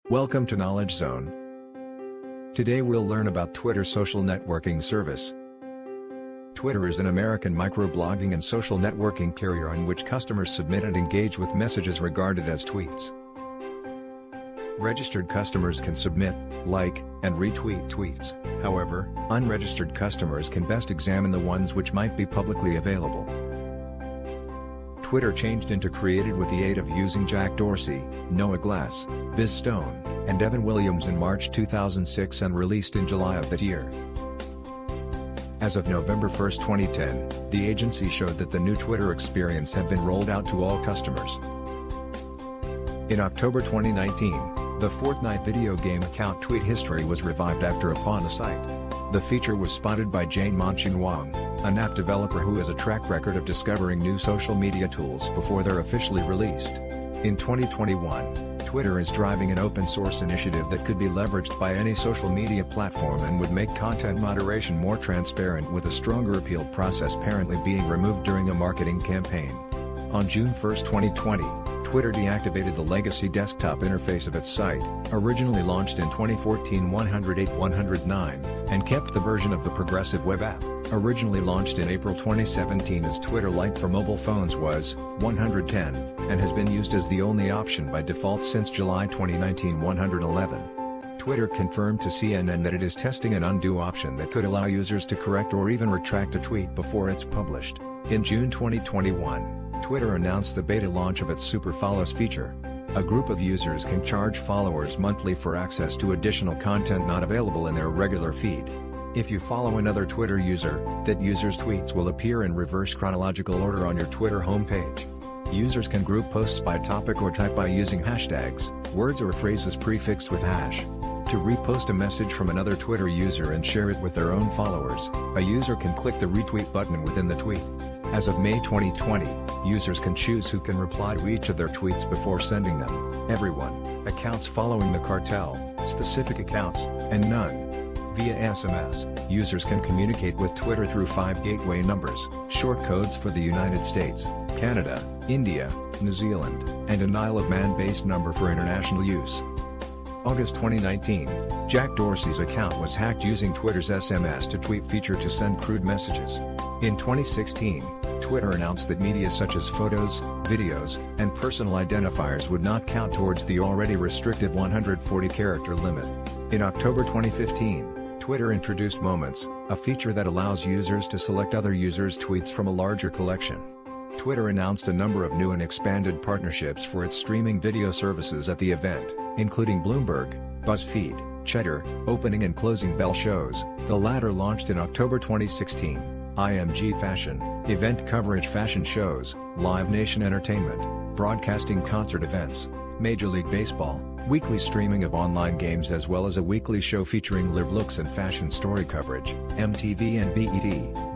Welcome to Knowledge Zone. Today we'll learn about Twitter's social networking service. Twitter is an American microblogging and social networking carrier on which customers submit and engage with messages regarded as tweets. Registered customers can submit, like, and retweet tweets. However, unregistered customers can best examine the ones which might be publicly available. Twitter changed into created with the aid of using Jack Dorsey, Noah Glass, Biz Stone, and Evan Williams in March 2006 and released in July of that year. As of November 1, 2010, the agency showed that the new Twitter experience had been rolled out to all customers. In October 2019, the Fortnite video game account Tweet History was revived after a pawn on the site. The feature was spotted by Jane Monchun Wang, an app developer who has a track record of discovering new social media tools before they're officially released. In 2021, Twitter is driving an open-source initiative that could be leveraged by any social media platform and would make content moderation more transparent, with a stronger appeal process apparently being removed during a marketing campaign. On June 1, 2020, Twitter deactivated the legacy desktop interface of its site, originally launched in 2014 108.109, and kept the version of the progressive web app, originally launched in April 2017 as Twitter Lite for mobile phones, was 110, and has been used as the only option by default since July 2019 111. Twitter confirmed to CNN that it is testing an undo option that could allow users to correct or even retract a tweet before it's published. In June 2021, Twitter announced the beta launch of its Super Follows feature. A group of users can charge followers monthly for access to additional content not available in their regular feed. If you follow another Twitter user, that user's tweets will appear in reverse chronological order on your Twitter homepage. Users can group posts by topic or type by using hashtags, words or phrases prefixed with hash. To repost a message from another Twitter user and share it with their own followers, a user can click the retweet button within the tweet. As of May 2020, users can choose who can reply to each of their tweets before sending them: everyone, accounts following the cartel, specific accounts, and none. Via SMS, users can communicate with Twitter through 5 gateway numbers, short codes for the United States, Canada, India, New Zealand, and an Isle of Man-based number for international use. August 2019, Jack Dorsey's account was hacked using Twitter's SMS to tweet feature to send crude messages. In 2016, Twitter announced that media such as photos, videos, and personal identifiers would not count towards the already restrictive 140-character limit. In October 2015, Twitter introduced Moments, a feature that allows users to select other users' tweets from a larger collection. Twitter announced a number of new and expanded partnerships for its streaming video services at the event, including Bloomberg, BuzzFeed, Cheddar, opening and closing bell shows, the latter launched in October 2016, IMG Fashion, event coverage fashion shows, Live Nation Entertainment, broadcasting concert events, Major League Baseball, weekly streaming of online games, as well as a weekly show featuring live looks and fashion story coverage, MTV and BET,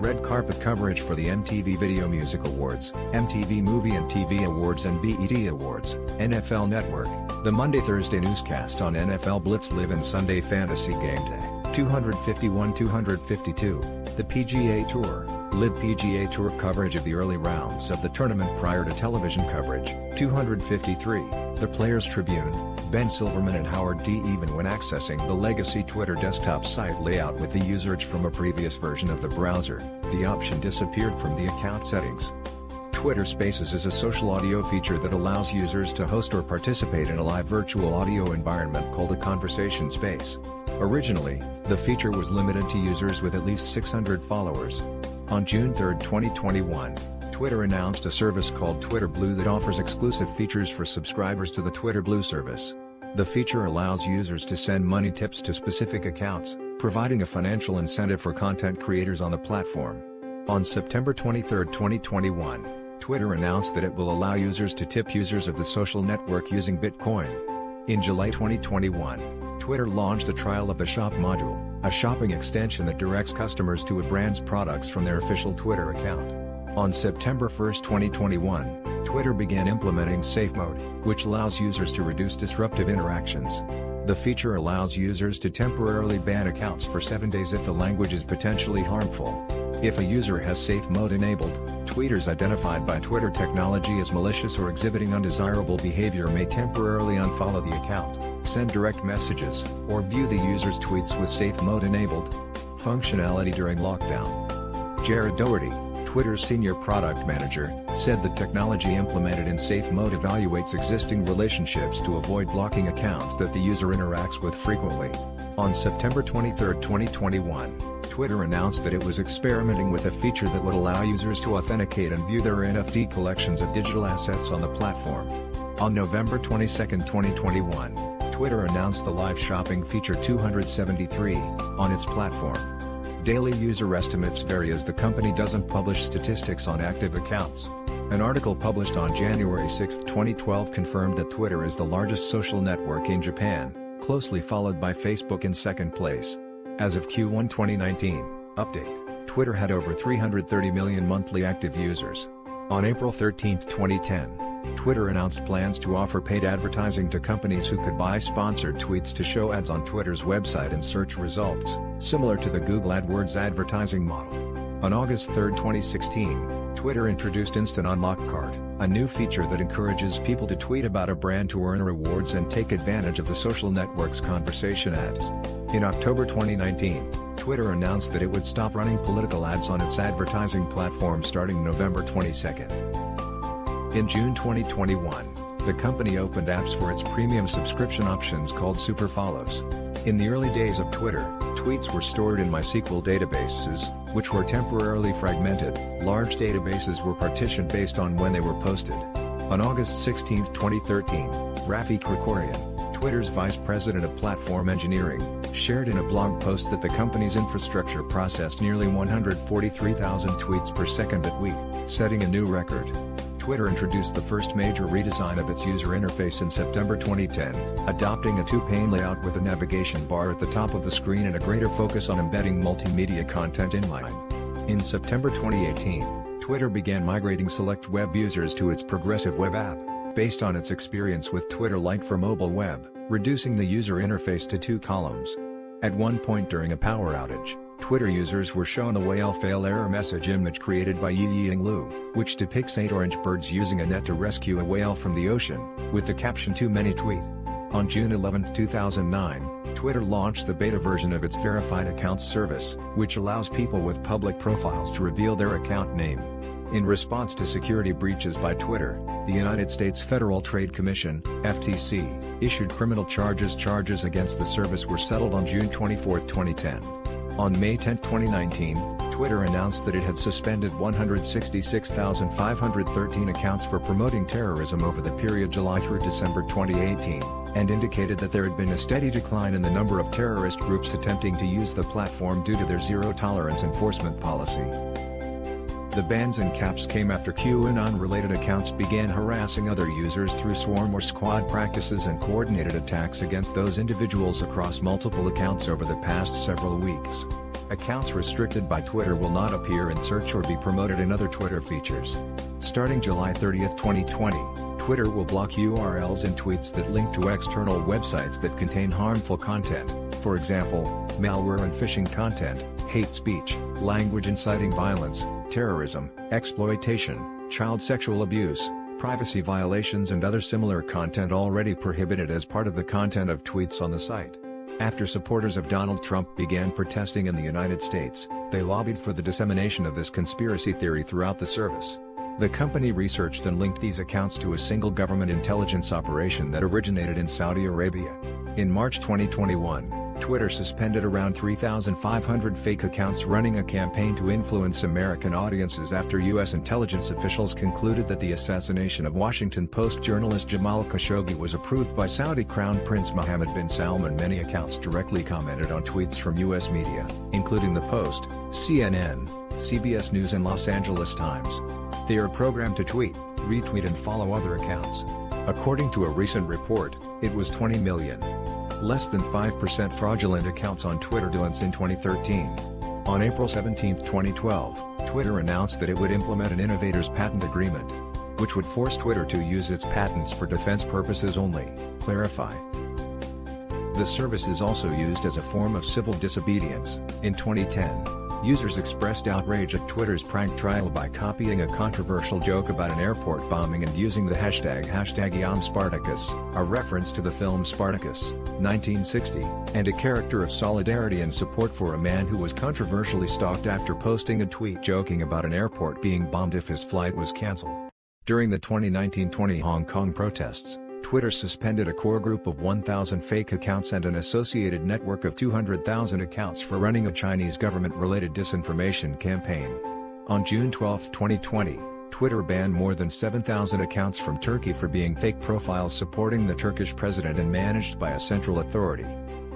red carpet coverage for the MTV Video Music Awards, MTV Movie and TV Awards and BET Awards, NFL Network, the Monday-Thursday newscast on NFL Blitz, Live and Sunday Fantasy Game Day, 251-252, the PGA Tour, Live PGA Tour coverage of the early rounds of the tournament prior to television coverage, 253, the Players Tribune, Ben Silverman and Howard D. Even when accessing the legacy Twitter desktop site layout with the usage from a previous version of the browser, the option disappeared from the account settings. Twitter Spaces is a social audio feature that allows users to host or participate in a live virtual audio environment called a conversation space. Originally, the feature was limited to users with at least 600 followers. On June 3, 2021, Twitter announced a service called Twitter Blue that offers exclusive features for subscribers to the Twitter Blue service. The feature allows users to send money tips to specific accounts, providing a financial incentive for content creators on the platform. On September 23, 2021, Twitter announced that it will allow users to tip users of the social network using Bitcoin. In July 2021, Twitter launched a trial of the Shop module, a shopping extension that directs customers to a brand's products from their official Twitter account. On September 1, 2021, Twitter began implementing Safe Mode, which allows users to reduce disruptive interactions. The feature allows users to temporarily ban accounts for 7 days if the language is potentially harmful. If a user has Safe Mode enabled, tweeters identified by Twitter technology as malicious or exhibiting undesirable behavior may temporarily unfollow the account. send direct messages, or view the user's tweets with safe mode enabled. Functionality during lockdown. Jared Doherty, Twitter's senior product manager, said the technology implemented in safe mode evaluates existing relationships to avoid blocking accounts that the user interacts with frequently. On September 23, 2021, Twitter announced that it was experimenting with a feature that would allow users to authenticate and view their NFT collections of digital assets on the platform. On November 22, 2021, Twitter announced the live shopping feature 273 on its platform. Daily user estimates vary as the company doesn't publish statistics on active accounts. An article published on January 6, 2012 confirmed that Twitter is the largest social network in Japan, closely followed by Facebook in second place. As of Q1 2019, update, Twitter had over 330 million monthly active users. On April 13, 2010, Twitter announced plans to offer paid advertising to companies who could buy sponsored tweets to show ads on Twitter's website and search results, similar to the Google AdWords advertising model. On August 3, 2016, Twitter introduced Instant Unlock Card, a new feature that encourages people to tweet about a brand to earn rewards and take advantage of the social network's conversation ads. In October 2019, Twitter announced that it would stop running political ads on its advertising platform starting November 22. In June 2021, the company opened apps for its premium subscription options called Super Follows. In the early days of Twitter, tweets were stored in MySQL databases, which were temporarily fragmented. Large databases were partitioned based on when they were posted. On August 16, 2013, Rafi Krikorian, Twitter's vice president of platform engineering, shared in a blog post that the company's infrastructure processed nearly 143,000 tweets per second that week, setting a new record. Twitter introduced the first major redesign of its user interface in September 2010, adopting a two-pane layout with a navigation bar at the top of the screen and a greater focus on embedding multimedia content inline. In September 2018, Twitter began migrating select web users to its progressive web app, based on its experience with Twitter Lite for mobile web, reducing the user interface to two columns. At one point during a power outage, Twitter users were shown a whale fail error message image created by Yiying Lu, which depicts 8 orange birds using a net to rescue a whale from the ocean, with the caption "Too many tweet." On June 11, 2009, Twitter launched the beta version of its Verified Accounts service, which allows people with public profiles to reveal their account name. In response to security breaches by Twitter, the United States Federal Trade Commission, FTC, issued criminal charges. Charges against the service were settled on June 24, 2010. On May 10, 2019, Twitter announced that it had suspended 166,513 accounts for promoting terrorism over the period July through December 2018, and indicated that there had been a steady decline in the number of terrorist groups attempting to use the platform due to their zero-tolerance enforcement policy. The bans and caps came after QAnon-related accounts began harassing other users through swarm or squad practices and coordinated attacks against those individuals across multiple accounts over the past several weeks. Accounts restricted by Twitter will not appear in search or be promoted in other Twitter features. Starting July 30, 2020, Twitter will block URLs and tweets that link to external websites that contain harmful content, for example, malware and phishing content, hate speech, language inciting violence, terrorism, exploitation, child sexual abuse, privacy violations and other similar content already prohibited as part of the content of tweets on the site. After supporters of Donald Trump began protesting in the United States, they lobbied for the dissemination of this conspiracy theory throughout the service. The company researched and linked these accounts to a single government intelligence operation that originated in Saudi Arabia. In March 2021, Twitter suspended around 3,500 fake accounts running a campaign to influence American audiences after U.S. intelligence officials concluded that the assassination of Washington Post journalist Jamal Khashoggi was approved by Saudi Crown Prince Mohammed bin Salman. Many accounts directly commented on tweets from U.S. media, including The Post, CNN, CBS News and Los Angeles Times. They are programmed to tweet, retweet and follow other accounts. According to a recent report, it was 20 million. Less than 5% fraudulent accounts on Twitter once in 2013. On April 17, 2012, Twitter announced that it would implement an innovator's patent agreement, which would force Twitter to use its patents for defense purposes only. Clarify. The service is also used as a form of civil disobedience. In 2010, Users expressed outrage at Twitter's prank trial by copying a controversial joke about an airport bombing and using the hashtag #IamSpartacus, a reference to the film Spartacus, 1960, and a character of solidarity and support for a man who was controversially stalked after posting a tweet joking about an airport being bombed if his flight was cancelled. During the 2019-20 Hong Kong protests, Twitter suspended a core group of 1,000 fake accounts and an associated network of 200,000 accounts for running a Chinese government-related disinformation campaign. On June 12, 2020, Twitter banned more than 7,000 accounts from Turkey for being fake profiles supporting the Turkish president and managed by a central authority.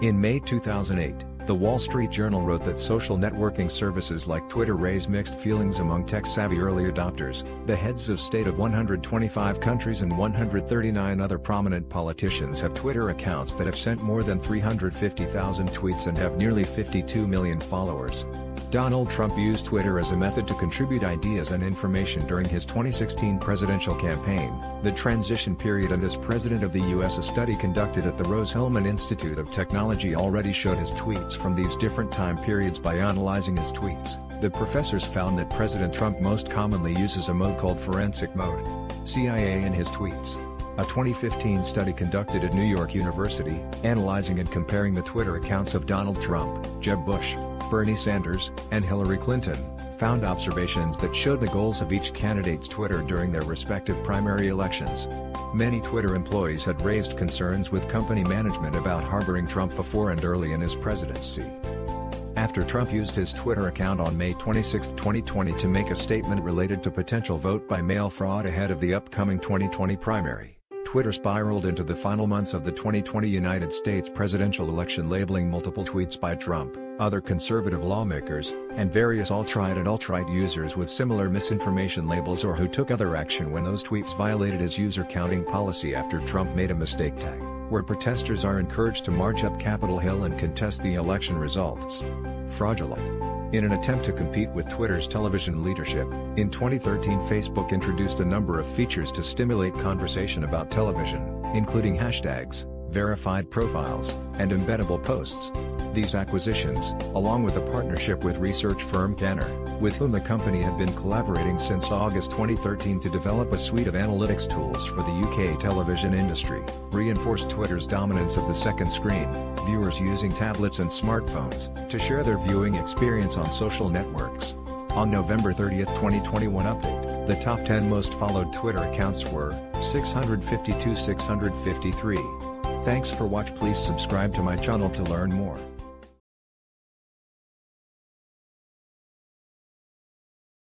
In May 2008, The Wall Street Journal wrote that social networking services like Twitter raise mixed feelings among tech-savvy early adopters. The heads of state of 125 countries and 139 other prominent politicians have Twitter accounts that have sent more than 350,000 tweets and have nearly 52 million followers. Donald Trump used Twitter as a method to contribute ideas and information during his 2016 presidential campaign, the transition period, and as president of the U.S. A study conducted at the Rose-Hulman Institute of Technology already showed his tweets from these different time periods. By analyzing his tweets, the professors found that President Trump most commonly uses a mode called forensic mode, CIA, in his tweets. A 2015 study conducted at New York University, analyzing and comparing the Twitter accounts of Donald Trump, Jeb Bush, Bernie Sanders, and Hillary Clinton, found observations that showed the goals of each candidate's Twitter during their respective primary elections. Many Twitter employees had raised concerns with company management about harboring Trump before and early in his presidency. After Trump used his Twitter account on May 26, 2020 to make a statement related to potential vote-by-mail fraud ahead of the upcoming 2020 primary, Twitter spiraled into the final months of the 2020 United States presidential election, labeling multiple tweets by Trump, other conservative lawmakers, and various alt-right and alt-right users with similar misinformation labels or who took other action when those tweets violated his user counting policy after Trump made a mistake tag, where protesters are encouraged to march up Capitol Hill and contest the election results. Fraudulent. In an attempt to compete with Twitter's television leadership, in 2013 Facebook introduced a number of features to stimulate conversation about television, including hashtags, verified profiles, and embeddable posts. These acquisitions, along with a partnership with research firm Canner, with whom the company had been collaborating since August 2013 to develop a suite of analytics tools for the UK television industry, reinforced Twitter's dominance of the second screen, viewers using tablets and smartphones, to share their viewing experience on social networks. On November 30, 2021 update, the top 10 most followed Twitter accounts were 652. Thanks for watch. Please subscribe to my channel to learn more.